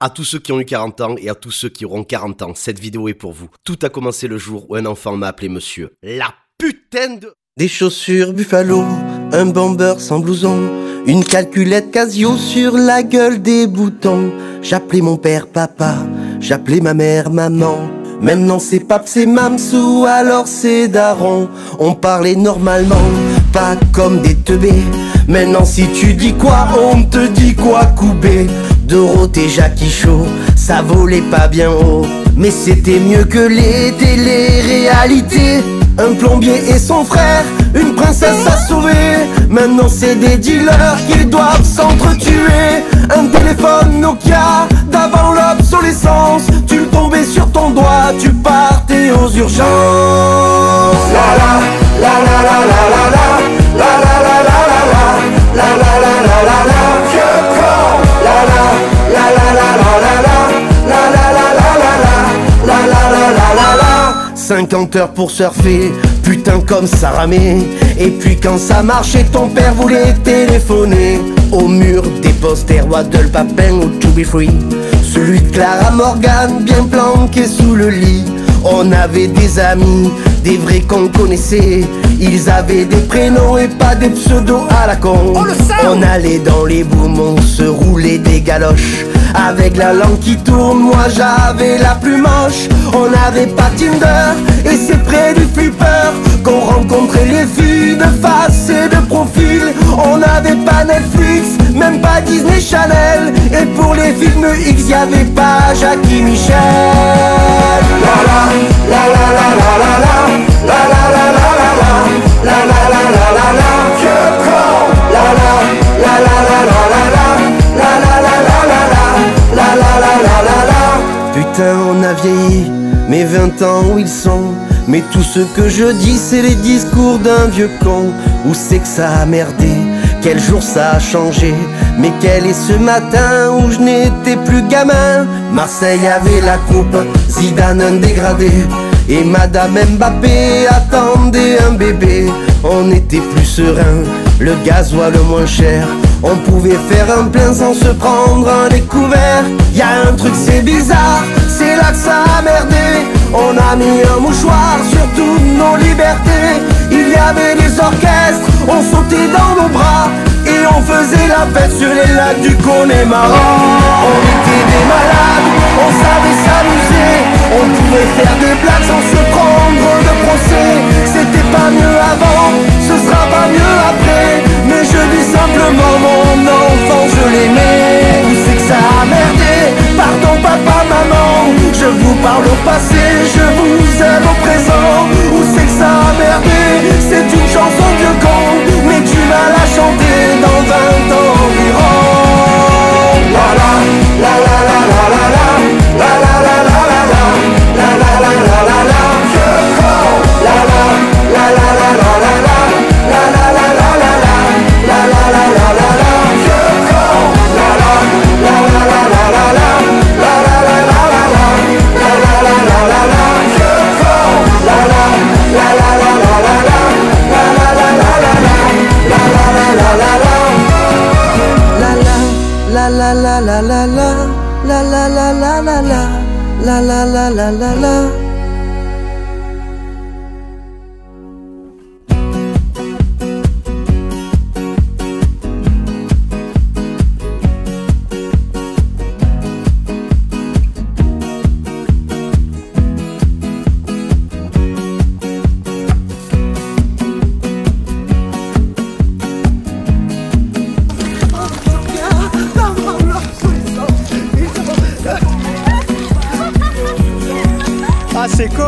À tous ceux qui ont eu 40 ans et à tous ceux qui auront 40 ans, cette vidéo est pour vous. Tout a commencé le jour où un enfant m'a appelé monsieur. La putain de... Des chaussures Buffalo, un bomber sans blouson, une calculette Casio sur la gueule des boutons. J'appelais mon père papa, j'appelais ma mère maman. Maintenant c'est pape, c'est mams ou alors c'est daron. On parlait normalement, pas comme des teubés. Maintenant si tu dis quoi, on te dit quoi, Koubé. Dorothée, Jackie Chaud, ça volait pas bien haut, mais c'était mieux que les télé-réalités. Un plombier et son frère, une princesse à sauver. Maintenant c'est des dealers qui doivent s'entretuer. Un téléphone Nokia d'avant l'obsolescence. Tu le tombais sur ton doigt, tu partais aux urgences. La la la la la la la la la la la la la la la la la la la la. Vieux con. La la la la la la la la la la la la la la la la la la. 50 heures pour surfer, putain comme ça ramait. Et puis quand ça marchait, ton père voulait téléphoner. Au mur des posters, Waddle Papin ou To Be Free. Celui de Clara Morgan, bien planqué sous le lit. On avait des amis, des vrais qu'on connaissait. Ils avaient des prénoms et pas des pseudos à la con. On allait dans les booms, on se roulait des galoches. Avec la langue qui tourne, moi j'avais la plus moche. On n'avait pas Tinder et c'est près du flipper qu'on rencontrait les filles de face et de profil. On n'avait pas Netflix, même pas Disney Channel. Et pour les films X, y'avait pas Jackie Michel. La la la la la la la la la la la la la la la la la la la. Vieux con. La la la la la la la la la la la la la la la la la la. Putain on a vieilli, mes 20 ans où ils sont. Mais tout ce que je dis c'est les discours d'un vieux con. Où c'est que ça a merdé, quel jour ça a changé. Mais quel est ce matin où je n'étais plus gamin. Marseille avait la coupe, Zidane un dégradé. Et Madame Mbappé attendait un bébé. On était plus serein, le gasoil le moins cher. On pouvait faire un plein sans se prendre un découvert. Y'a un truc c'est bizarre, c'est là que ça a merdé. On a mis un mouchoir sur toutes nos libertés. Il y avait des orchestres, on sautait dans nos bras. Et on faisait la fête sur les lacs du Connemara. On était des malades, on savait s'amuser. On pouvait faire des blagues sans se prendre de procès. C'était pas mieux avant, ce sera pas mieux après. Mais je dis simplement mon enfant je l'aimais. Où c'est que ça a merdé, pardon papa, maman. Je vous parle au passé, je vous aime au présent. Où c'est que ça a merdé, c'est une chanson de con. Mais du mal à chanter dans 20 ans environ. La la la la la la la la la la la la la la la la la la la. Vieux con. La la la la la la la la la la la la la la la la la la la. Vieux con. La la la la la la la la la la la la la la la la la la la. Vieux con. La la la la la la la la la la la la la la la la la la. La la la la la la la la la la la la la la la la la la. Ah c'est con.